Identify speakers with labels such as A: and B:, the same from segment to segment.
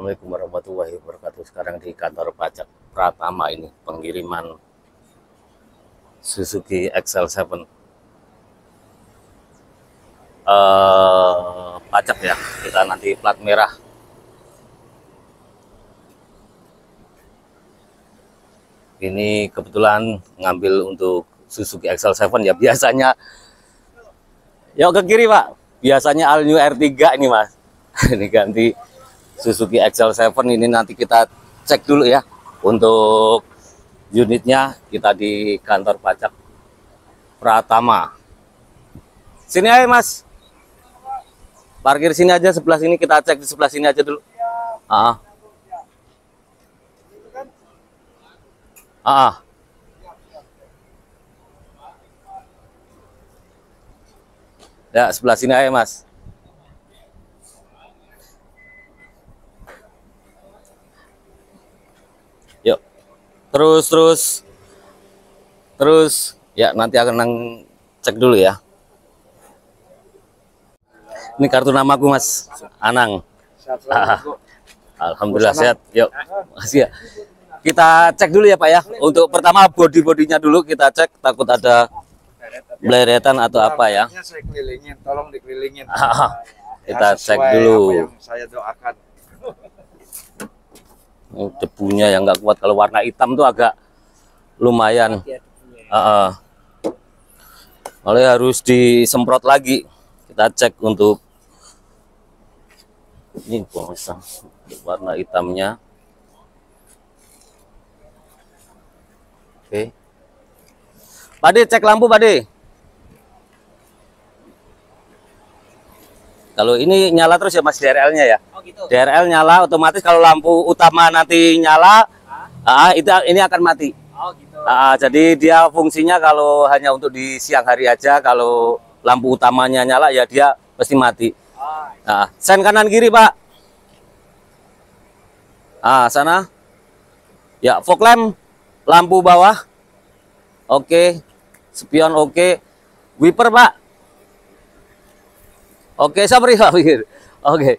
A: Assalamualaikum warahmatullahi wabarakatuh. Sekarang di kantor pajak Pratama ini pengiriman Suzuki XL7 pajak ya. Kita nanti plat merah. Ini kebetulan ngambil untuk Suzuki XL7 ya. Biasanya yuk ke kiri Pak. Biasanya All New R3 ini Mas. Ini ganti Suzuki XL7 ini, nanti kita cek dulu ya untuk unitnya. Kita di kantor pajak Pratama. Sini aja Mas, parkir sini aja, sebelah sini kita cek, di sebelah sini aja dulu. Ya, sebelah sini aja Mas. Yuk, terus ya, nanti akan cek dulu ya. Ini kartu namaku Mas, Anang. Alhamdulillah sehat. Yuk, makasih ya. Kita cek dulu ya Pak ya. Untuk pertama bodinya dulu kita cek, takut ada beleretan atau apa ya.
B: Saya kelilingin, tolong dikelilingin.
A: Kita cek
B: sesuai
A: dulu.
B: apa yang saya doakan.
A: Debunya yang nggak kuat. Kalau warna hitam tuh agak lumayan. Oleh harus disemprot lagi. Kita cek untuk ini pasang warna hitamnya. Oke. Pak De, cek lampu Pak De. Kalau ini nyala terus ya Mas, DRL-nya ya.
C: Oh gitu.
A: DRL nyala otomatis, kalau lampu utama nanti nyala, ini akan mati.
C: Oh gitu.
A: Jadi dia fungsinya kalau hanya untuk di siang hari aja, kalau lampu utamanya nyala ya dia pasti mati. Sen kanan kiri Pak. Sana. Ya, fog lamp, lampu bawah. Oke. Spion oke. Wiper Pak. Oke, sabar ya, pikir. Oke.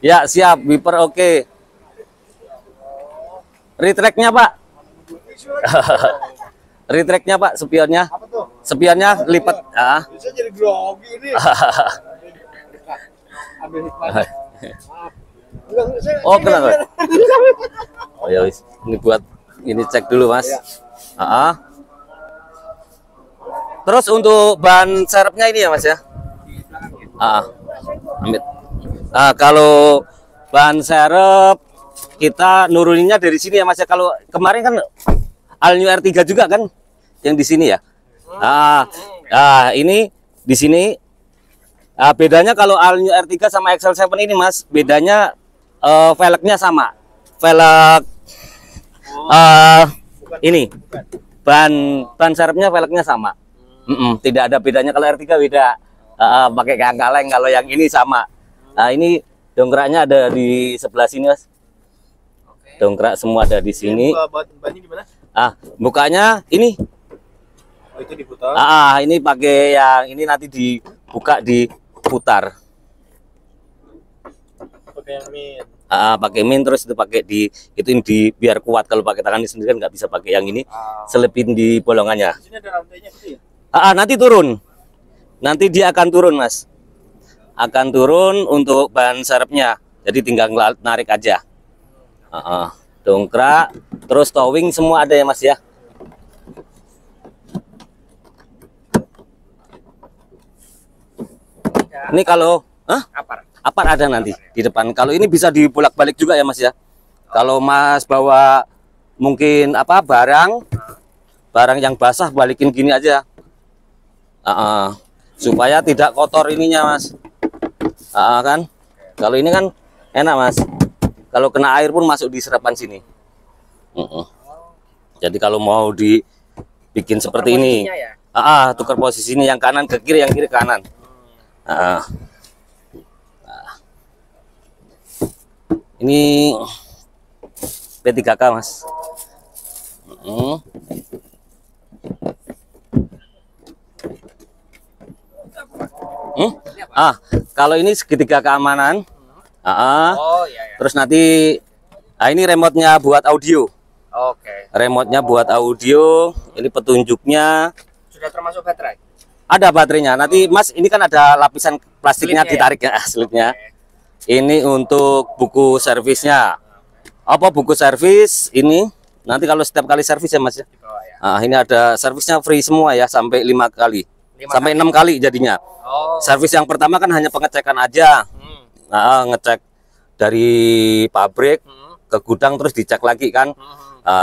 A: Ya, siap. Wiper oke. Retract-nya Pak. Retract-nya Pak, spionnya.
B: Apa tuh?
A: Spionnya lipat.
B: Bisa jadi grogi ini. Ambil hikmahnya.
A: Oh, kenapa? Oh ya wis. Ini buat ini cek dulu Mas. Terus untuk ban serepnya ini ya Mas ya. Kalau ban serep kita nuruninnya dari sini ya Mas ya. Kalau kemarin kan All New R3 juga kan yang di sini ya. Ini di sini. Bedanya kalau All New R3 sama XL7 ini Mas, bedanya velgnya sama. Velg ini ban serepnya velgnya sama. Tidak ada bedanya. Kalau R3 beda, pakai kaleng. Kalau yang ini sama. Ini dongkraknya ada di sebelah sini Mas. Dongkrak semua ada di sini.
B: Bannya gimana?
A: Bukanya ini.
B: Oh, itu diputar.
A: Ini pakai yang ini, nanti dibuka diputar.
B: Pakai yang min.
A: Pakai min, terus itu pakai ini biar kuat. Kalau pakai tangan ini sendiri kan nggak bisa pakai yang ini. Selipin di bolongannya.
B: Di sini ada rantainya gitu ya?
A: Nanti turun. Nanti dia akan turun Mas. Akan turun untuk ban serepnya. Jadi tinggal narik aja. Dongkrak, terus towing semua ada ya Mas ya. Ini kalau apar ada nanti di depan. Kalau ini bisa dibolak-balik juga ya Mas ya. Kalau Mas bawa mungkin barang yang basah, balikin gini aja. Supaya tidak kotor ininya Mas. Kan kalau ini kan enak Mas, kalau kena air pun masuk di serapan sini. Jadi kalau mau dibikin seperti ini ya? Tukar posisi ini, yang kanan ke kiri, yang kiri ke kanan. Ini P3K Mas. Kalau ini segitiga keamanan.
B: Oh iya ya.
A: Terus nanti, nah ini remote-nya buat audio.
B: Oke.
A: Remote-nya buat audio. Ini petunjuknya.
B: Sudah termasuk baterai?
A: Ada baterainya. Nanti Mas, ini kan ada lapisan plastiknya
B: Slipnya
A: ditarik ya, slipnya.
B: Oke.
A: Ini untuk buku servisnya. Apa buku servis ini? Nanti kalau setiap kali servis ya Mas ya.
B: Di bawah ya.
A: Nah, ini ada servisnya free semua ya sampai 5 kali.
B: 5
A: Sampai 6 kali jadinya.
B: Oh.
A: Servis yang pertama kan hanya pengecekan aja. Nah, ngecek dari pabrik ke gudang terus dicek lagi kan.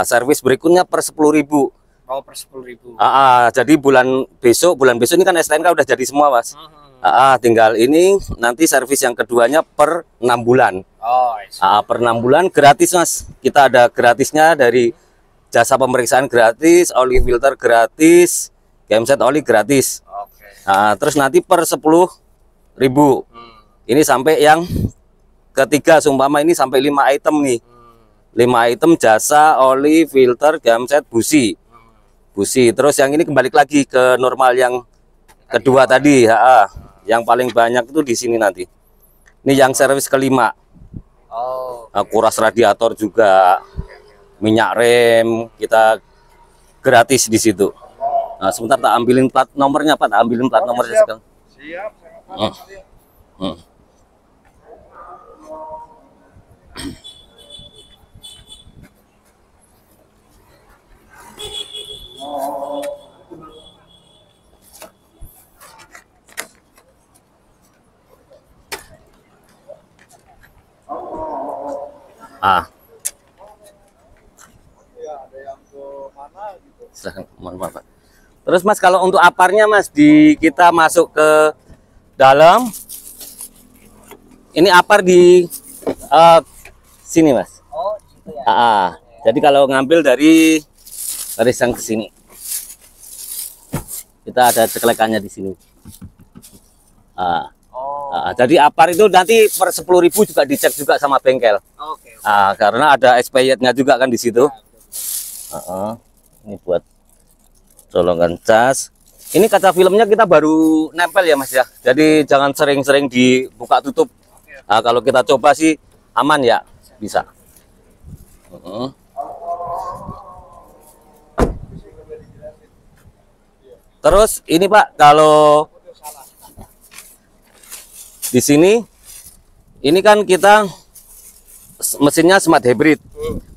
A: Servis berikutnya per 10.000.
B: Oh, per 10.000.
A: Jadi bulan besok ini kan STNK udah jadi semua Mas. Tinggal ini nanti servis yang keduanya per 6 bulan.
B: Oh,
A: Per 6 bulan gratis Mas. Kita ada gratisnya dari jasa pemeriksaan gratis, oli filter gratis, genset oli gratis.
B: Oke.
A: Terus nanti per 10.000. Ini sampai yang ketiga, sumpama ini sampai 5 item nih. 5 item jasa oli filter genset busi. Terus yang ini kembali lagi ke normal yang kedua tadi. Yang paling banyak itu di sini nanti. Ini yang servis kelima.
B: Oh.
A: Kuras radiator juga, minyak rem kita gratis di situ. Nah, sebentar tak ambilin plat nomornya Pak, tak ambilin plat nomornya sekarang.
B: Siap.
A: Silahkan, mohon maaf Pak. Terus Mas, kalau untuk aparnya Mas, kita masuk ke dalam. Ini apar di sini Mas.
B: Oh, gitu ya.
A: Jadi kalau ngambil dari garis yang ke sini, kita ada ceklekannya di sini. Jadi apar itu nanti per 10.000 juga dicek juga sama bengkel.
B: Oke.
A: Karena ada expirednya juga kan di situ. Ini buat colongan cas. Ini kaca filmnya kita baru nempel ya Mas ya. Jadi jangan sering-sering dibuka tutup. Kalau kita coba sih aman ya, bisa. Terus ini Pak, kalau di sini ini kan kita mesinnya smart hybrid.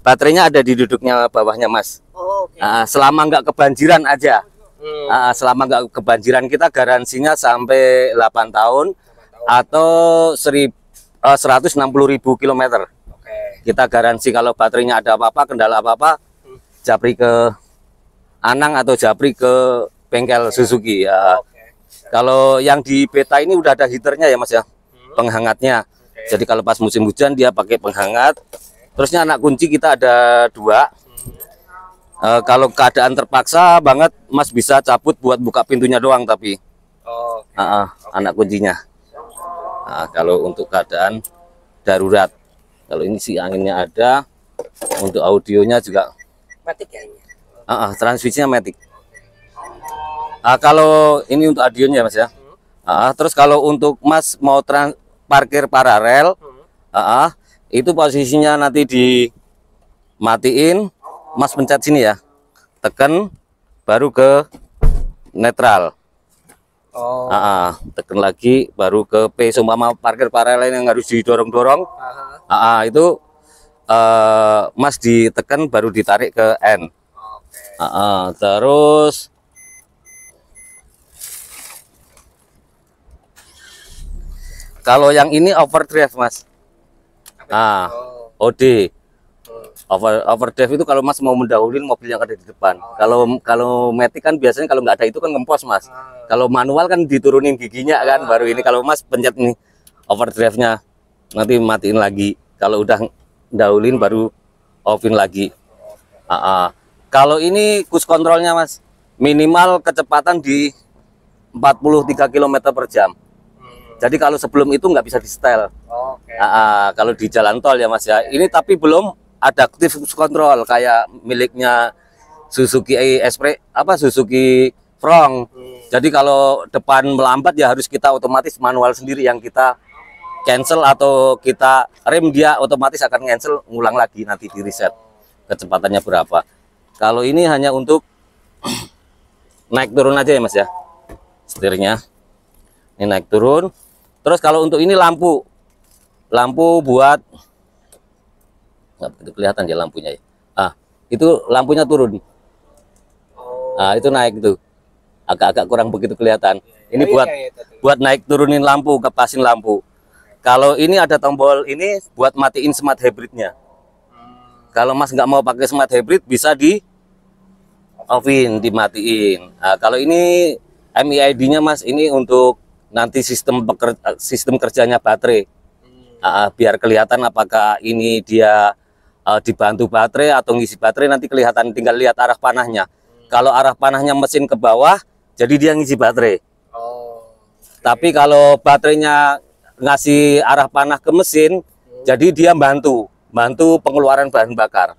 A: Baterainya ada di duduknya bawahnya Mas.
B: Oh, oke.
A: Selama nggak kebanjiran aja. Selama nggak kebanjiran kita garansinya sampai 8 tahun atau 160.000 km.
B: Oke.
A: Kita garansi kalau baterainya ada apa-apa, kendala apa-apa, japri ke Anang atau japri ke bengkel Suzuki ya. Kalau yang di Beta ini udah ada heaternya ya Mas ya, penghangatnya. Jadi kalau pas musim hujan dia pakai penghangat. Terusnya anak kunci kita ada 2. Kalau keadaan terpaksa banget Mas bisa cabut buat buka pintunya doang tapi. Anak kuncinya. Kalau untuk keadaan darurat. Kalau ini sih anginnya ada. Untuk audionya juga
B: Matic ya ini.
A: transmisinya matic. Kalau ini untuk audionya Mas ya. Terus kalau untuk Mas mau parkir paralel, itu posisinya nanti dimatiin, Mas pencet sini ya, tekan baru ke netral. Tekan lagi baru ke P. Seumpama parkir paralel yang harus didorong-dorong, itu Mas ditekan baru ditarik ke N. Terus kalau yang ini overdrive Mas. OD. Overdrive itu kalau Mas mau mendahuluin mobil yang ada di depan. Kalau matic kan biasanya kalau nggak ada itu kan ngempos Mas. Kalau manual kan diturunin giginya kan, baru ini kalau Mas pencet nih overdrive-nya nanti matiin lagi. Kalau udah dahulin baru offin lagi. Kalau ini cruise controlnya Mas, minimal kecepatan di 43 km per jam. Jadi kalau sebelum itu nggak bisa di setel. Kalau di jalan tol ya Mas ya. Ini tapi belum adaptif cruise control kayak miliknya Suzuki Suzuki front. Jadi kalau depan melambat ya harus kita otomatis manual sendiri yang kita cancel, atau kita rem, dia otomatis akan cancel, ngulang lagi nanti di reset kecepatannya berapa. Kalau ini hanya untuk naik turun aja ya Mas ya, setirnya ini naik turun. Terus kalau untuk ini lampu buat, nggak begitu kelihatan ya lampunya ya. Itu lampunya turun. Itu naik tuh, agak-agak kurang begitu kelihatan. Ini buat naik turunin lampu, ngepasin lampu. Kalau ini ada tombol ini buat matiin smart hybridnya. Kalau Mas nggak mau pakai smart hybrid, bisa di offin, dimatiin. Kalau ini MIID-nya Mas, ini untuk nanti sistem kerjanya baterai. Biar kelihatan apakah ini dia dibantu baterai atau ngisi baterai, nanti kelihatan, tinggal lihat arah panahnya. Kalau arah panahnya mesin ke bawah, jadi dia ngisi baterai. Tapi kalau baterainya ngasih arah panah ke mesin, jadi dia bantu pengeluaran bahan bakar.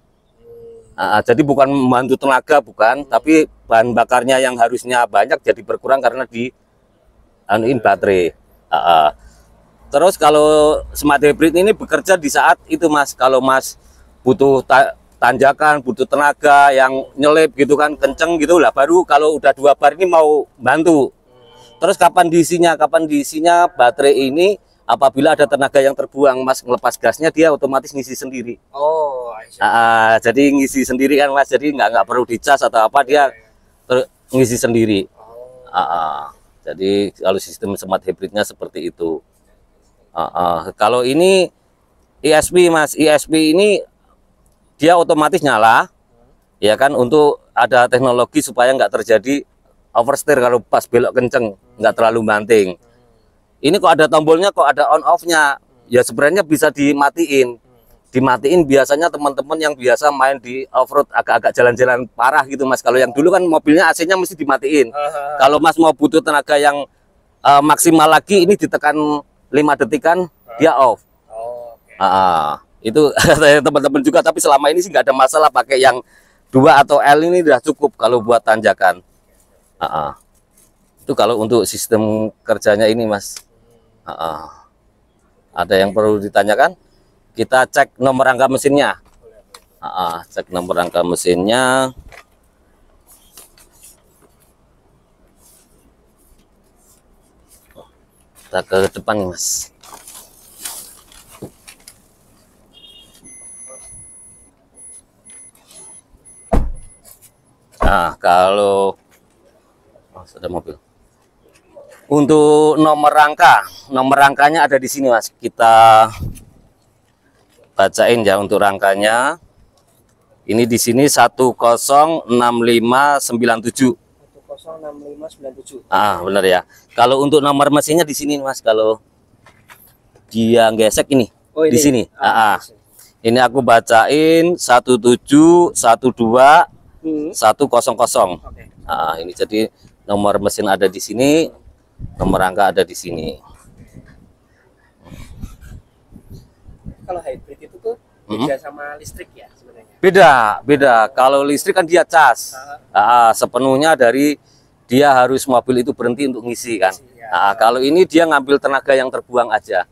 A: Jadi bukan membantu tenaga, bukan, tapi bahan bakarnya yang harusnya banyak jadi berkurang karena di anuin baterai. Terus kalau smart hybrid ini bekerja di saat itu Mas, kalau Mas butuh tanjakan, butuh tenaga yang nyelip gitu kan, kenceng gitu lah, baru kalau udah 2 bar ini mau bantu. Terus kapan diisinya baterai ini, apabila ada tenaga yang terbuang Mas, ngelepas gasnya dia otomatis ngisi sendiri. Jadi ngisi sendiri kan Mas, jadi nggak perlu dicas atau apa, dia ngisi sendiri. Jadi kalau sistem smart hybridnya seperti itu. Kalau ini ESP Mas, ESP ini dia otomatis nyala, ya kan, untuk ada teknologi supaya nggak terjadi oversteer kalau pas belok kenceng, nggak terlalu banting. Ini kok ada tombolnya, kok ada on off-nya, ya sebenarnya bisa dimatiin. Biasanya teman-teman yang biasa main di off-road, agak-agak jalan-jalan parah gitu Mas. Kalau yang dulu kan mobilnya AC-nya mesti dimatiin. Kalau Mas mau butuh tenaga yang maksimal lagi, ini ditekan 5 detikan, dia off. Itu teman-teman juga, tapi selama ini sih nggak ada masalah, pakai yang 2 atau L ini udah cukup kalau buat tanjakan. Itu kalau untuk sistem kerjanya ini Mas. Ada yang perlu ditanyakan? Kita cek nomor rangka mesinnya. Cek nomor rangka mesinnya. Kita ke depan nih Mas. Kalau sudah mobil. Untuk nomor rangkanya ada di sini Mas. Kita bacain ya untuk rangkanya. Ini di sini 106597.
B: 106597.
A: Benar ya. Kalau untuk nomor mesinnya di sini Mas, kalau dia gesek ini, di sini. Ini aku bacain 1712 100. Ini jadi nomor mesin ada di sini, nomor rangka ada di sini.
B: Kalau hybrid itu tuh beda sama listrik ya sebenarnya?
A: Beda. Kalau listrik kan dia cas. Sepenuhnya dari dia harus mobil itu berhenti untuk ngisi kan. Kalau ini dia ngambil tenaga yang terbuang aja.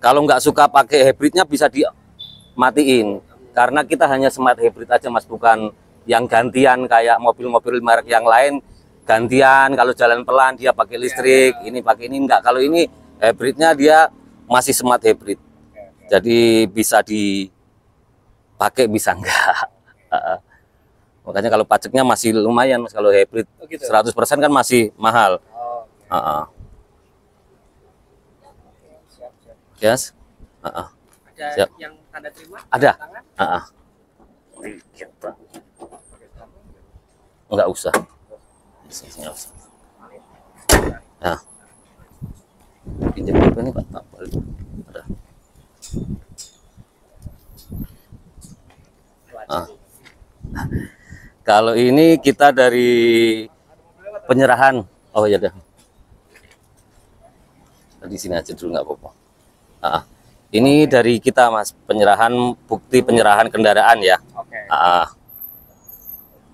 A: Kalau nggak suka pakai hybridnya bisa dimatiin. Karena kita hanya smart hybrid aja Mas, bukan yang gantian kayak mobil-mobil merek yang lain. Gantian kalau jalan pelan dia pakai listrik, ini pakai ini enggak. Kalau ini hybridnya dia masih smart hybrid. Jadi bisa dipakai, bisa enggak. Makanya kalau pajaknya masih lumayan Mas, kalau hybrid 100% kan masih mahal. Yes.
B: Ada yang tanda terima?
A: Ada. Enggak usah. Enggak usah. Pinjam PP ini Pak. Ada. Kalau ini kita dari penyerahan. Oh ya dah. Di sini aja dulu nggak apa-apa. Ini dari kita Mas, penyerahan, bukti penyerahan kendaraan ya.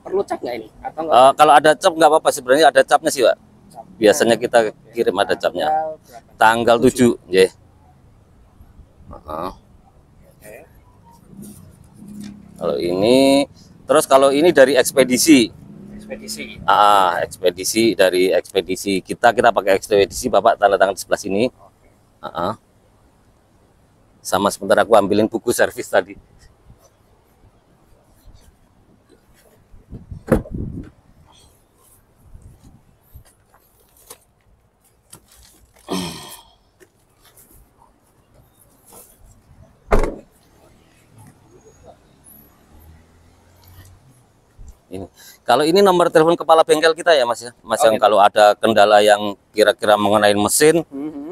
B: perlu cap nggak ini? Atau nggak?
A: Kalau ada cap nggak apa-apa, sebenarnya ada capnya sih Pak.
B: Capnya.
A: Biasanya kita kirim ada capnya. Tanggal 7, ya.
B: Oke.
A: Kalau ini, terus kalau ini dari ekspedisi.
B: Ekspedisi.
A: Ekspedisi dari ekspedisi kita pakai ekspedisi, Bapak tanda tangan di sebelah sini. Sama sebentar aku ambilin buku servis tadi. Ini. Kalau ini nomor telepon kepala bengkel kita ya Mas ya. Mas yang
B: gitu.
A: kalau ada kendala yang kira-kira mengenai mesin,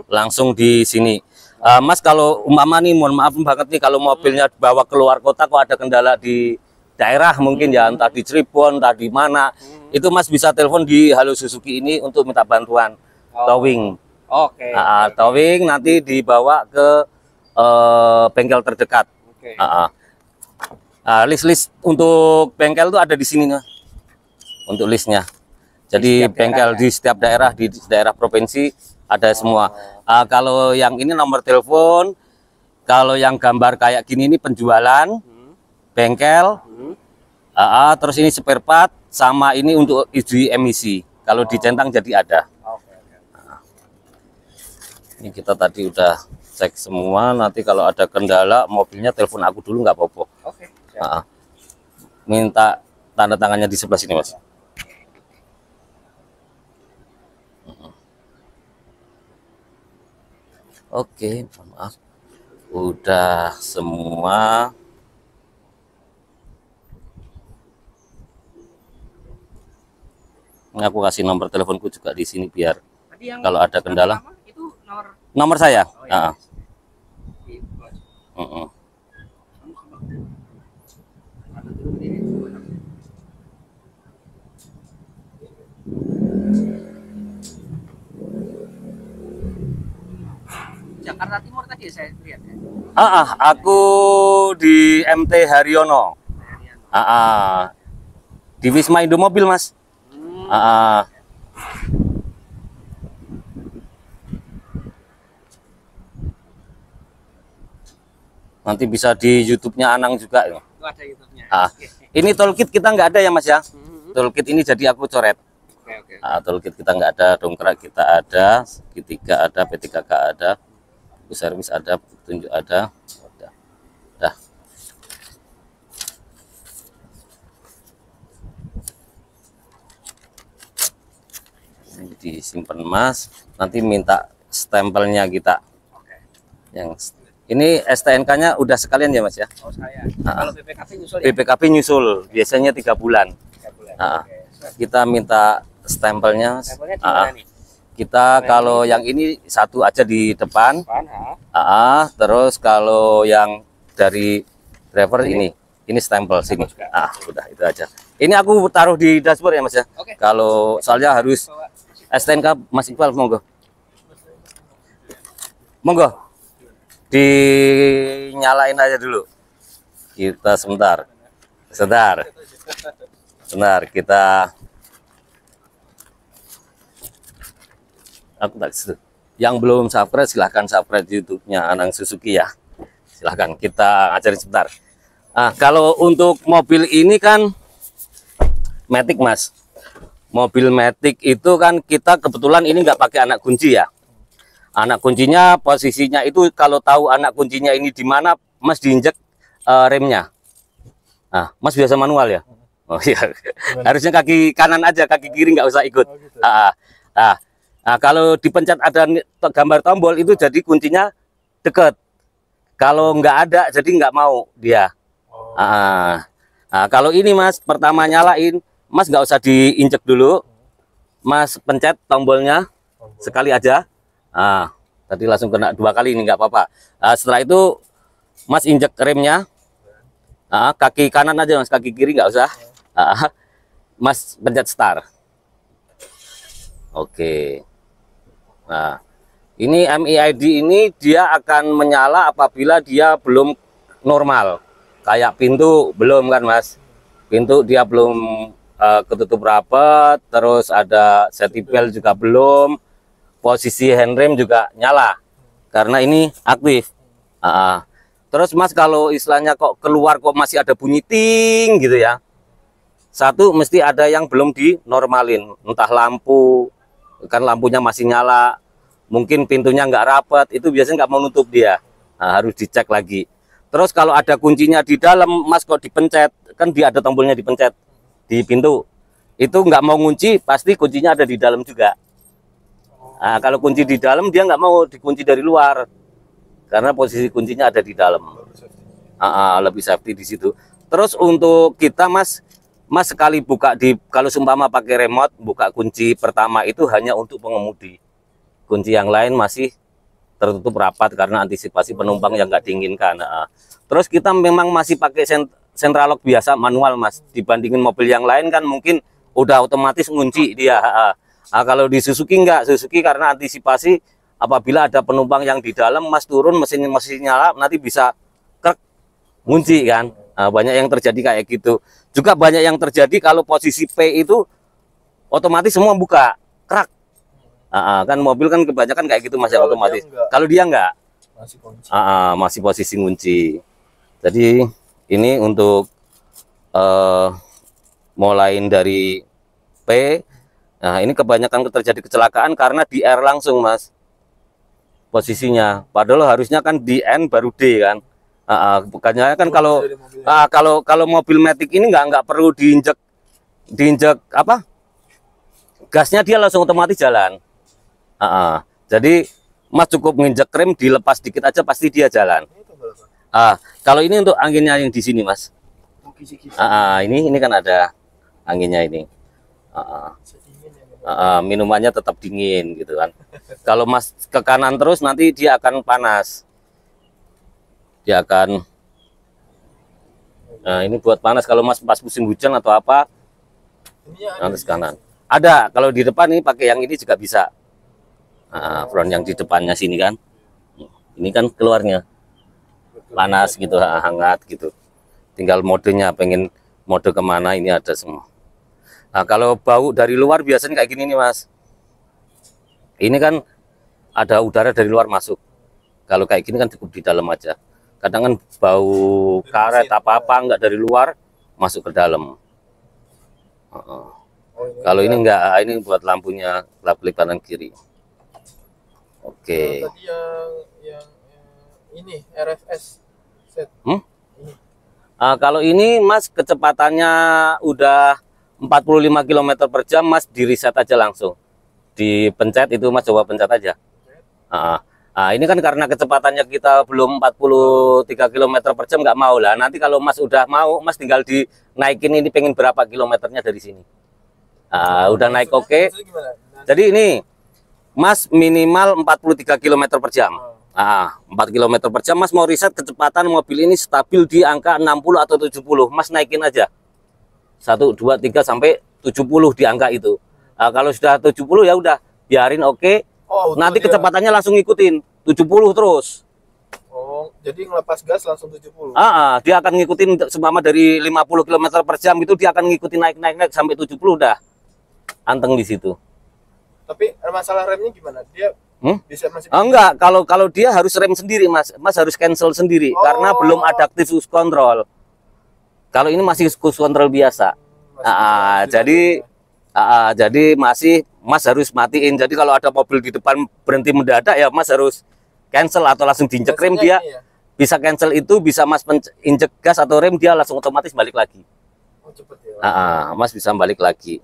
A: langsung di sini. Mas kalau umpama nih, mohon maaf banget nih, kalau mobilnya bawa keluar kota kok ada kendala di daerah mungkin ya, entah di Cirebon, entah di mana, itu Mas bisa telepon di Halo Suzuki ini untuk minta bantuan towing.
B: Oke.
A: Towing nanti dibawa ke bengkel terdekat.
B: Oke.
A: List untuk bengkel itu ada di sini nih, untuk listnya. Jadi bengkel di setiap daerah, di daerah provinsi ada semua. Kalau yang ini nomor telepon, kalau yang gambar kayak gini ini penjualan, bengkel, terus ini spare part, sama ini untuk uji emisi. Kalau dicentang jadi ada. Ini kita tadi udah cek semua. Nanti kalau ada kendala mobilnya telepon aku dulu nggak apa-apa. Minta tanda tangannya di sebelah sini Mas. Oke, maaf. Udah semua. Ini aku kasih nomor teleponku juga di sini biar kalau ada kendala.
B: Itu
A: Nomor saya.
B: Jakarta Timur tadi saya lihat ya.
A: Aku di MT Haryono. Di Wisma Indomobil Mas. Nanti bisa di YouTube-nya Anang juga.
B: Itu ada YouTube-nya.
A: Ini toolkit kita nggak ada ya Mas ya. Toolkit ini jadi aku coret. Toolkit kita nggak ada, dongkrak kita ada, segitiga ada, P3K ada, buku servis ada, petunjuk ada. Udah. Ini disimpan Mas. Nanti minta stempelnya kita. Yang ini STNK-nya udah sekalian ya Mas ya?
B: Kalau BPKB nyusul ya?
A: BPKB nyusul, biasanya 3 bulan. Kita minta stempelnya. Kita kalau yang ini satu aja di depan. Terus kalau yang dari driver ini stempel sini. Udah itu aja. Ini aku taruh di dashboard ya Mas ya. Kalau soalnya harus STNK Mas Iqbal, monggo. Monggo. Dinyalain aja dulu. Kita sebentar kita aku tak situ. Yang belum subscribe silahkan subscribe YouTube-nya Anang Suzuki ya, silahkan kita ajarin sebentar. Kalau untuk mobil ini kan Matic Mas, mobil Matic itu kan kita kebetulan ini nggak pakai anak kunci ya. Anak kuncinya posisinya itu kalau tahu anak kuncinya ini di mana Mas diinjek remnya. Mas biasa manual ya? Oh iya. Harusnya kaki kanan aja, kaki kiri nggak usah ikut. Kalau dipencet ada gambar tombol itu jadi kuncinya deket. Kalau nggak ada jadi nggak mau dia. Kalau ini Mas pertama nyalain, Mas nggak usah diinjek dulu. Mas pencet tombolnya sekali aja. Tadi langsung kena 2 kali, ini nggak apa-apa. Setelah itu Mas injek remnya, kaki kanan aja Mas, kaki kiri nggak usah. Mas pencet start. Oke. Nah, ini MIID ini dia akan menyala apabila dia belum normal. Kayak pintu belum kan Mas, pintu dia belum ketutup rapat, terus ada safety belt juga belum, posisi handrem juga nyala karena ini aktif. Terus Mas kalau istilahnya kok keluar kok masih ada bunyi ting gitu ya, satu mesti ada yang belum dinormalin, entah lampu kan lampunya masih nyala, mungkin pintunya nggak rapat, itu biasanya nggak mau nutup dia. Harus dicek lagi. Terus kalau ada kuncinya di dalam Mas kok dipencet, kan dia ada tombolnya dipencet di pintu, itu nggak mau ngunci, pasti kuncinya ada di dalam juga. Kalau kunci di dalam dia nggak mau dikunci dari luar karena posisi kuncinya ada di dalam. Lebih safety di situ. Terus untuk kita Mas sekali buka kalau seumpama pakai remote, buka kunci pertama itu hanya untuk pengemudi. Kunci yang lain masih tertutup rapat karena antisipasi penumpang yang nggak diinginkan. Terus kita memang masih pakai central lock biasa manual Mas. Dibandingin mobil yang lain kan mungkin udah otomatis ngunci dia. Kalau di Suzuki enggak, Suzuki karena antisipasi apabila ada penumpang yang di dalam Mas turun mesin nyala nanti bisa krek ngunci kan. Banyak yang terjadi kayak gitu. Juga banyak yang terjadi kalau posisi P itu otomatis semua buka krak. Kan mobil kan kebanyakan kayak gitu Mas, ya otomatis. Kalau dia enggak masih posisi ngunci. Jadi ini untuk mulai dari P. Nah ini kebanyakan terjadi kecelakaan karena di R langsung Mas posisinya, padahal harusnya kan di N baru D kan. Bukannya kan kalau mobil Matic ini nggak perlu diinjek apa gasnya, dia langsung otomatis jalan. Jadi Mas cukup nginjek rem, dilepas dikit aja pasti dia jalan. Kalau ini untuk anginnya yang di sini Mas. Ini kan ada anginnya ini. Minumannya tetap dingin gitu kan. Kalau Mas ke kanan terus nanti dia akan panas. Dia akan ini buat panas kalau Mas pas musim hujan atau apa. Nanti ke kanan. Ada, kalau di depan ini pakai yang ini juga bisa. Front yang di depannya sini kan. Ini kan keluarnya panas gitu, hangat gitu. Tinggal modenya, pengen mode kemana ini ada semua. Kalau bau dari luar biasanya kayak gini nih Mas. Ini kan ada udara dari luar masuk. Kalau kayak gini kan cukup di dalam aja. Kadang kan bau karet apa-apa enggak dari luar masuk ke dalam. Kalau ini enggak, ini buat lampunya lap-lip kanan kiri. Oke.
C: Tadi yang ini RFS set.
A: Kalau ini Mas kecepatannya udah 45 km per jam Mas, di reset aja langsung. Dipencet itu Mas, coba pencet aja. Ini kan karena kecepatannya kita belum 43 km per jam, nggak mau lah. Nanti kalau Mas udah mau, Mas tinggal dinaikin ini pengen berapa kilometernya dari sini. Udah naik oke. Jadi ini Mas minimal 43 km per jam. 4 km per jam Mas mau riset kecepatan mobil ini stabil di angka 60 atau 70. Mas naikin aja. 1, 2, 3 sampai 70 di angka itu. Kalau sudah 70 ya udah biarin oke. Nanti kecepatannya langsung ngikutin 70 terus.
C: Jadi ngelepas gas langsung 70.
A: Dia akan ngikutin seumpama dari 50 km per jam itu dia akan ngikutin naik sampai 70 udah anteng di situ.
C: Tapi masalah remnya gimana? Dia bisa masih
A: enggak, kalau dia harus rem sendiri Mas. Mas harus cancel sendiri karena belum adaptif cruise control. Kalau ini masih cruise control biasa. Jadi masih Mas harus matiin. Jadi kalau ada mobil di depan berhenti mendadak ya Mas harus cancel atau langsung diinjek rem, dia bisa cancel itu, bisa Mas injek gas atau rem, dia langsung otomatis balik lagi.
C: Cepet ya.
A: Mas bisa balik lagi.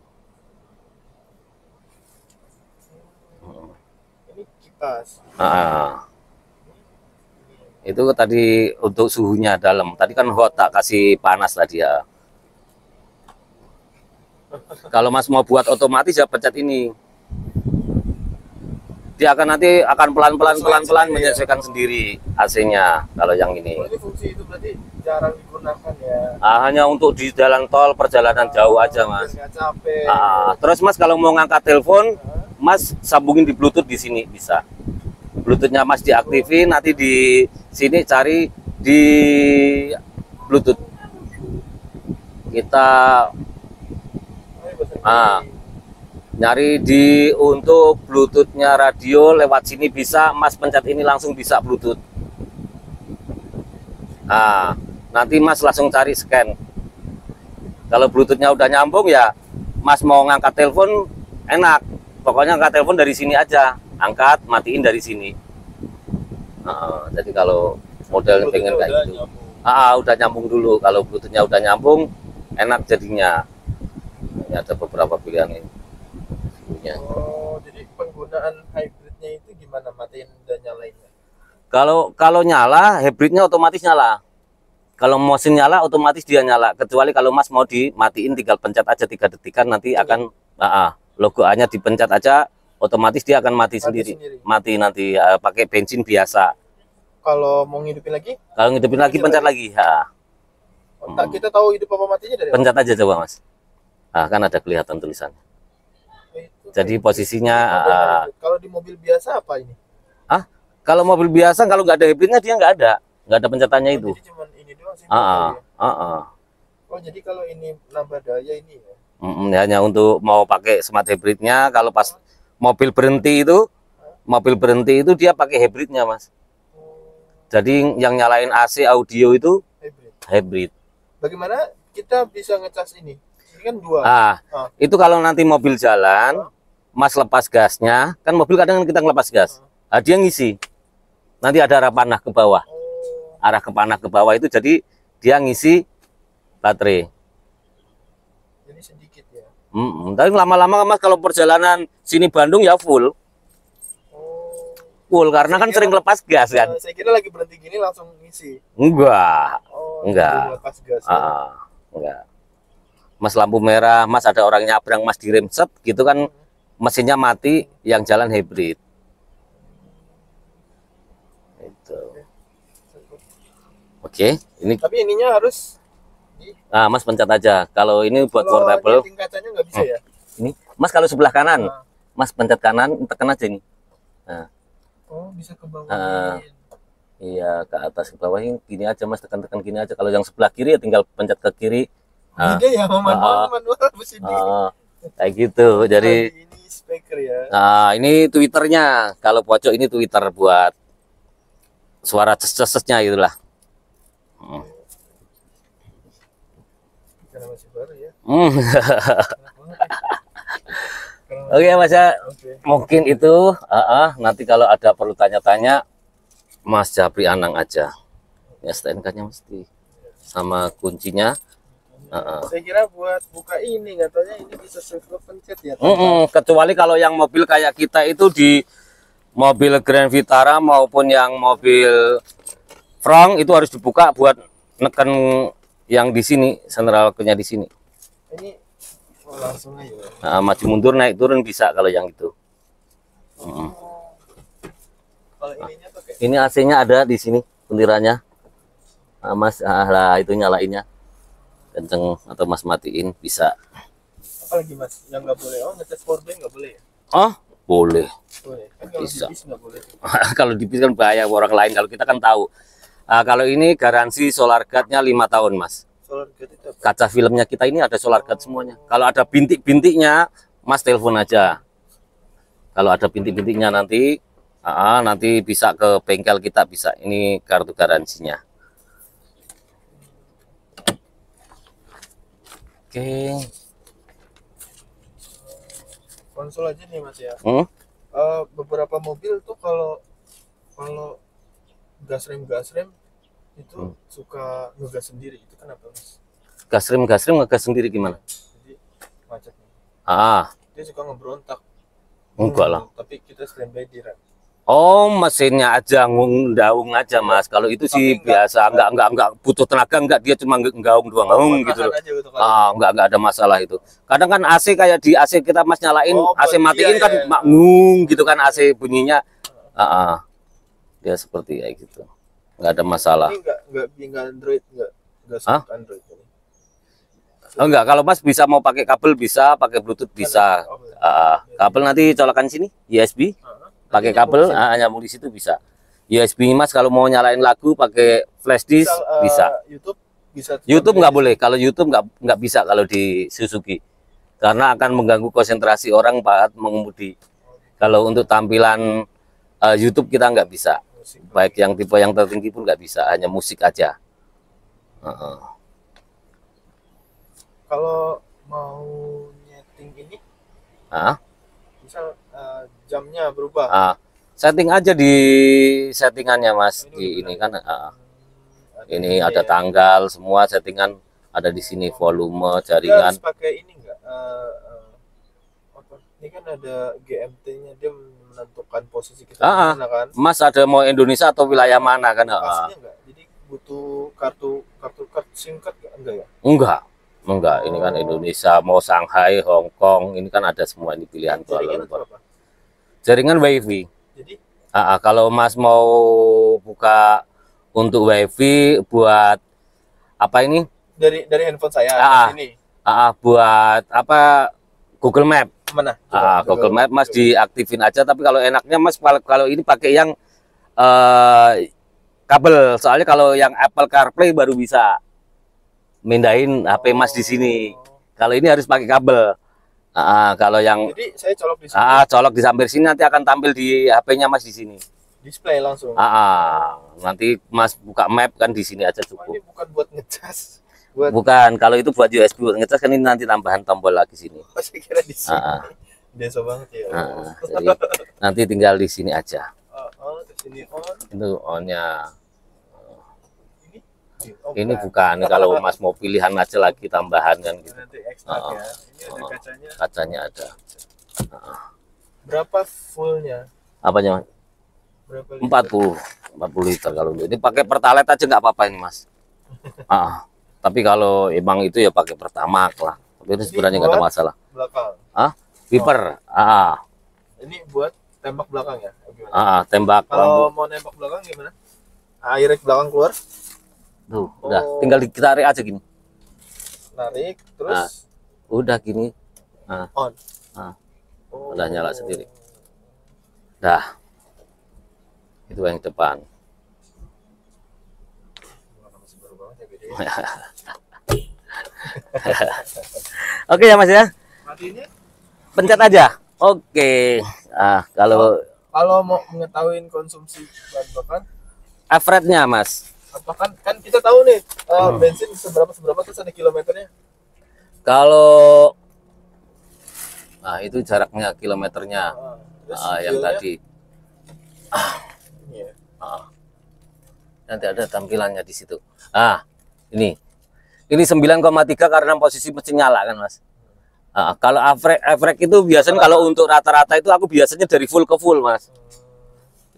C: Ini kipas.
A: Itu tadi untuk suhunya dalam. Tadi kan hot, tak kasih panas tadi ya. Kalau Mas mau buat otomatis ya pencet ini. Dia akan nanti pelan-pelan menyesuaikan sendiri AC-nya kalau yang ini.
C: Ini fungsi itu berarti jarang digunakan ya.
A: Hanya untuk di jalan tol perjalanan jauh aja Mas.
C: Capek.
A: Terus Mas kalau mau ngangkat telepon, Mas sambungin di Bluetooth di sini bisa. Bluetoothnya Mas diaktifin, nanti di sini cari di Bluetooth. Kita Ah, nyari untuk Bluetoothnya radio lewat sini bisa, Mas pencet ini langsung bisa Bluetooth. Nah, nanti Mas langsung cari scan. Kalau Bluetoothnya udah nyambung ya, Mas mau ngangkat telepon enak. Pokoknya angkat telepon dari sini aja, angkat, matiin dari sini. Jadi kalau model pengen kayak gitu, udah nyambung dulu. Kalau Bluetoothnya udah nyambung, enak jadinya. Ini ada beberapa pilihan ini.
C: Oh, jadi penggunaan hybridnya itu gimana, matiin dan nyalainnya?
A: Kalau nyala, hybridnya otomatis nyala. Kalau mesin nyala, otomatis dia nyala. Kecuali kalau Mas mau dimatiin, tinggal pencet aja 3 detikan, nanti akan logo A-nya dipencet aja, otomatis dia akan mati sendiri. Mati nanti pakai bensin biasa.
C: Kalau mau ngidupin lagi?
A: Kalau ngidupin lagi, pencet lagi.
C: Kita tahu hidup apa matinya dari
A: pencet aja coba, Mas. Kan ada kelihatan tulisannya. Jadi posisinya
C: kalau di mobil biasa apa ini?
A: Kalau mobil biasa, kalau nggak ada hybridnya dia nggak ada pencetannya itu.
C: Jadi cuman ini doang sih. Oh, jadi kalau ini nambah daya ini ya?
A: Hanya untuk mau pakai smart hybridnya. Kalau pas mobil berhenti itu dia pakai hybridnya, Mas. Jadi yang nyalain AC audio itu hybrid.
C: Bagaimana kita bisa ngecas ini? Ini kan 2.
A: Itu kalau nanti mobil jalan, Mas lepas gasnya, kan mobil kadang kita ngelepas gas. Dia ngisi. Nanti ada arah panah ke bawah. Arah ke panah ke bawah itu jadi dia ngisi baterai.
C: Jadi sedikit ya.
A: Tapi lama-lama Mas kalau perjalanan sini Bandung ya full. Full karena kan sering lepas gas kan.
C: Saya kira lagi berhenti gini langsung ngisi.
A: Enggak.
C: Lepas gas.
A: Enggak. Mas lampu merah, Mas ada orang nyabrang, Mas direm set gitu kan, mesinnya mati, yang jalan hybrid. Itu. Oke, ini.
C: Tapi ininya harus
A: Mas pencet aja. Kalau ini buat portable.
C: Kacanya nggak bisa ya?
A: Ini, Mas kalau sebelah kanan, Mas pencet kanan, tekan aja ini.
C: Oh, bisa ke bawah.
A: Iya, ke atas ke bawah ini gini aja, Mas tekan-tekan gini aja. Kalau yang sebelah kiri ya tinggal pencet ke kiri.
C: Beda ya, manual
A: kayak gitu. Jadi
C: ini speaker ya.
A: Ini Twitternya. Kalau pojok ini Twitter buat suara ces-cesnya itulah.
C: Karena masih baru ya.
A: Oke, Mas ya. Mungkin itu nanti kalau ada perlu tanya-tanya Mas Japri Anang aja. Ya, STNK-nya mesti sama kuncinya.
C: Saya kira buat buka ini, katanya ini bisa swivel pencet ya.
A: Kecuali kalau yang mobil kayak kita itu di mobil Grand Vitara maupun yang mobil Front itu harus dibuka buat neken yang di sini, sentral lock-nya di sini.
C: Ini langsung aja.
A: Maju mundur naik turun bisa kalau yang itu.
C: Kalau ininya pakai.
A: Ini AC-nya ada di sini butirannya. Mas lah itu nyalainnya. Kenceng atau Mas matiin bisa.
C: Apalagi Mas yang nggak boleh? Oh, ngetes powerbank nggak boleh ya?
A: Boleh.
C: Boleh. Kan kalau
A: Bisa.
C: di bis nggak boleh.
A: Kalau di bis kan bahaya orang lain, kalau kita kan tahu. Kalau ini garansi solar guard-nya 5 tahun, Mas.
C: Solar guard itu apa?
A: Kaca filmnya kita ini ada solar guard semuanya. Kalau ada bintik-bintiknya, Mas telepon aja. Kalau ada bintik-bintiknya nanti bisa ke bengkel kita, bisa. Ini kartu garansinya. Oke.
C: Konsol aja nih Mas ya. Beberapa mobil tuh kalau gas rem itu suka ngegas sendiri, itu kenapa Mas?
A: Gas rem ngegas sendiri gimana?
C: Jadi macet.
A: Dia
C: suka ngebrontak.
A: Enggak lah.
C: Tapi kita standby di rem.
A: Oh, mesinnya aja nggaung aja, Mas. Kalau itu sih biasa, enggak butuh tenaga, enggak, dia cuma nggaung doang, gitu. Enggak ada masalah itu. Kadang kan AC kayak di AC kita Mas nyalain, AC matiin kan makngung gitu kan AC bunyinya. Dia seperti kayak gitu. Enggak ada masalah.
C: Ini enggak Android, enggak support Android ini.
A: Enggak, kalau Mas bisa mau pakai kabel bisa, pakai Bluetooth bisa. Kabel nanti colokan sini, USB. Pakai kabel nyambung di situ bisa. USB Mas kalau mau nyalain lagu pakai flash disk bisa.
C: YouTube bisa.
A: YouTube nggak boleh. Kalau YouTube nggak bisa kalau di Suzuki. karena akan mengganggu konsentrasi orang saat mengemudi. Kalau untuk tampilan YouTube kita nggak bisa,
C: Musik.
A: baik yang tipe yang tertinggi pun nggak bisa, hanya musik aja.
C: Kalau mau nyeting ini,
A: Ah,
C: misal jamnya berubah.
A: setting aja di settingannya Mas.
C: Ini
A: Di
C: udah
A: ini
C: benar
A: kan ini
C: ya.
A: ada tanggal, semua settingan ada di sini, volume,
C: Dia
A: jaringan.
C: harus pakai ini enggak? Apa? Ini kan ada GMT-nya, dia menentukan posisi kita di mana kan?
A: Mas ada mau Indonesia atau wilayah mana kan?
C: Pastinya enggak. Jadi butuh kartu SIM card enggak ya?
A: Enggak. Ini kan Indonesia, mau Shanghai, Hong Kong, ini kan ada semua ini pilihan Kuala
C: Jaringan
A: Lumpur.
C: apa?
A: Jaringan WiFi.
C: Jadi
A: Kalau Mas mau buka untuk WiFi buat apa ini?
C: dari handphone saya ke sini.
A: Buat apa? Google Map.
C: Mana?
A: Google Map Mas diaktifin aja. Tapi kalau enaknya Mas kalau ini pakai yang kabel. Soalnya kalau yang Apple CarPlay baru bisa mindahin HP Mas di sini. Kalau ini harus pakai kabel. Kalau yang
C: Jadi saya colok di sini.
A: colok di samping sini nanti akan tampil di HP-nya Mas di sini.
C: Display langsung.
A: Nanti Mas buka map kan di sini aja
C: Oh,
A: cukup.
C: ini bukan buat ngecas. Buat
A: Bukan, kalau itu buat USB buat ngecas kan ini nanti tambahan tombol lagi sini.
C: saya kira di sini. Desa banget ya.
A: Jadi nanti tinggal di sini aja.
C: Di sini on.
A: Itu on-nya.
C: Ini
A: Ini bukan, kalau Mas mau pilihan aja lagi tambahan kan gitu.
C: nanti ekstra ya. Ini ada kacanya.
A: Kacanya ada.
C: Berapa fullnya?
A: Apanya? Mas?
C: Berapa
A: 40 liter kalau untuk ini pakai Pertalite aja nggak apa-apa ini Mas. Tapi kalau emang itu ya pakai Pertamax lah. Tapi itu sebenarnya nggak ada
C: buat
A: masalah.
C: belakang.
A: Wiper.
C: Ini buat tembak belakang ya? Gimana?
A: Tembak
C: Kalau
A: lampu.
C: mau nembak belakang gimana? Airnya belakang keluar,
A: Tuh, udah tinggal ditarik aja gini.
C: narik, terus
A: Udah gini.
C: on.
A: Udah nyala sendiri. Dah. Itu yang depan.
C: Masih baru banget ya, beda ya.
A: Oke ya Mas ya.
C: Matinya
A: Pencet aja. Oke. Kalau
C: mau mengetahui konsumsi bahan bakar,
A: average-nya Mas.
C: apa kan kita tahu nih bensin seberapa terus ada kilometernya.
A: Kalau itu jaraknya kilometernya
C: Terus
A: yang
C: fuelnya,
A: tadi.
C: ini ya.
A: Nanti ada tampilannya di situ. Ini 9,3 karena posisi mesin nyala kan Mas. Kalau average itu biasanya kalau untuk rata-rata itu aku biasanya dari full ke full Mas.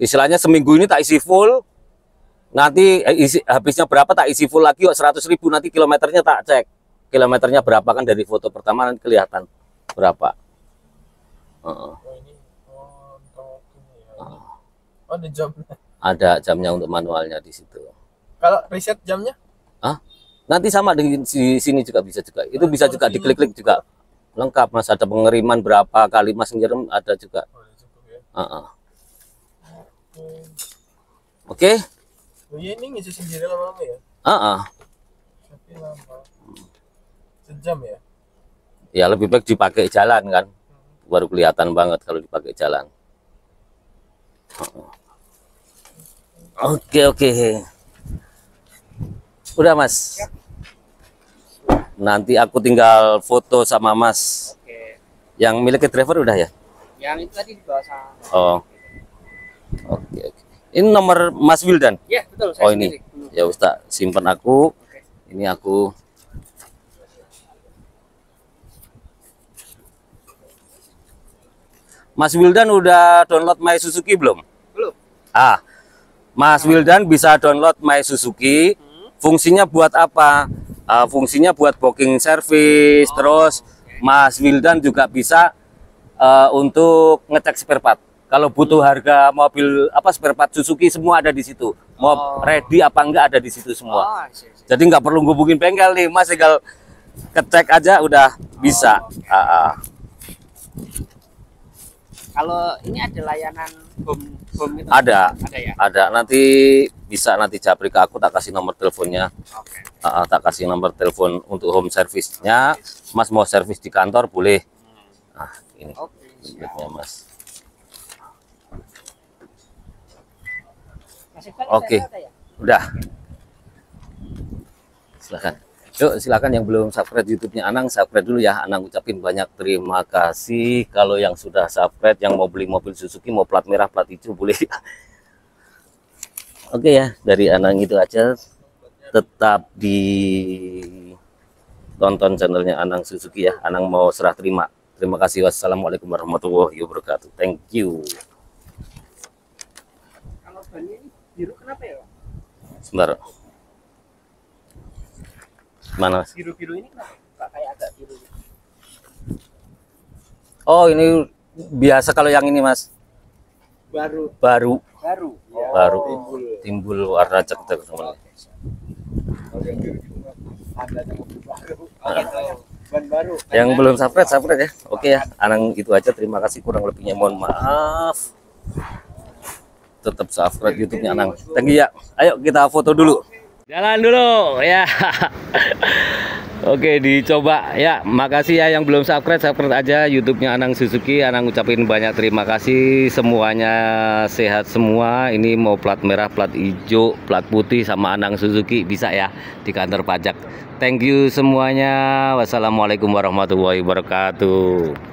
A: Istilahnya seminggu ini tak isi full, nanti habisnya berapa tak isi full lagi 100.000, nanti kilometernya tak cek. Kilometernya berapa kan dari foto pertama nanti kelihatan berapa.
C: Ini ya. Ada jamnya.
A: Ada jamnya untuk manualnya di situ.
C: Kalau reset jamnya?
A: Nanti sama di sini juga bisa juga. Itu bisa juga diklik-klik juga. Lengkap Mas, ada pengiriman berapa kali Mas ngirim ada juga.
C: Cukup ya.
A: Oke.
C: Oh iya, ini ngisi sendiri lama-lama ya? Tapi lama. Sejam ya?
A: Ya lebih baik dipakai jalan kan. Baru kelihatan banget kalau dipakai jalan. Oke. Udah Mas. Nanti aku tinggal foto sama Mas.
B: Oke.
A: Yang milik driver udah ya?
B: Yang itu tadi di bawah sana.
A: Oh. Oke. Ini nomor Mas Wildan.
B: Iya, betul. Saya
A: Ini.
B: sendiri.
A: Ya Ustaz, simpen aku.
B: Oke.
A: Ini aku. Mas Wildan udah download My Suzuki belum?
B: Belum.
A: Mas Wildan bisa download My Suzuki. Fungsinya buat apa? Fungsinya buat booking service. Terus Mas Wildan juga bisa untuk ngecek spare part. Kalau butuh harga mobil spare part Suzuki semua ada di situ. Mau ready apa enggak ada di situ semua. Jadi nggak perlu hubungin bengkel nih, Mas tinggal kecek aja udah bisa.
B: Kalau ini ada layanan Bom itu
A: Ada.
B: ada ya.
A: Ada, nanti bisa nanti japri ke aku, tak kasih nomor teleponnya.
B: Oke.
A: Tak kasih nomor telepon untuk home service-nya. Mas mau servis di kantor boleh. Nah, ini
B: Oke.
A: unitnya Mas.
B: Masih banyak
A: Oke.
B: ada ya?
A: Udah. Silakan. Yuk, silakan yang belum subscribe YouTube-nya Anang, subscribe dulu ya. Anang ucapin banyak terima kasih. Kalau yang sudah subscribe, yang mau beli mobil Suzuki, mau plat merah, plat hijau, boleh. Oke ya, dari Anang itu aja. Tetap di tonton channelnya Anang Suzuki ya. Anang mau serah terima. Terima kasih. Wassalamualaikum warahmatullahi wabarakatuh. Thank you.
B: Kalau bannya ini biru kenapa ya, Pak?
A: Sebentar. Mana Mas?
B: Biru-biru ini kenapa? Pak, kayak agak biru.
A: Oh, ini biasa kalau yang ini Mas.
B: Baru.
A: Baru.
B: Baru. Oh.
A: Baru. Timbul warna cek-cek semua.
B: Kalau yang biru gitu Pak, ada yang baru. Oh, gitu. Ban baru.
A: Yang belum subscribe, subscribe ya. Oke ya, Anang itu aja. Terima kasih, kurang lebihnya mohon maaf. Tetap subscribe YouTube-nya Anang. Thank you ya. Ayo kita foto dulu. Jalan dulu ya. Oke, dicoba ya. Makasih ya yang belum subscribe, subscribe aja YouTube-nya Anang Suzuki. Anang ucapin banyak terima kasih, semuanya sehat semua. Ini mau plat merah, plat hijau, plat putih sama Anang Suzuki bisa ya di kantor pajak. Thank you semuanya. Wassalamualaikum warahmatullahi wabarakatuh.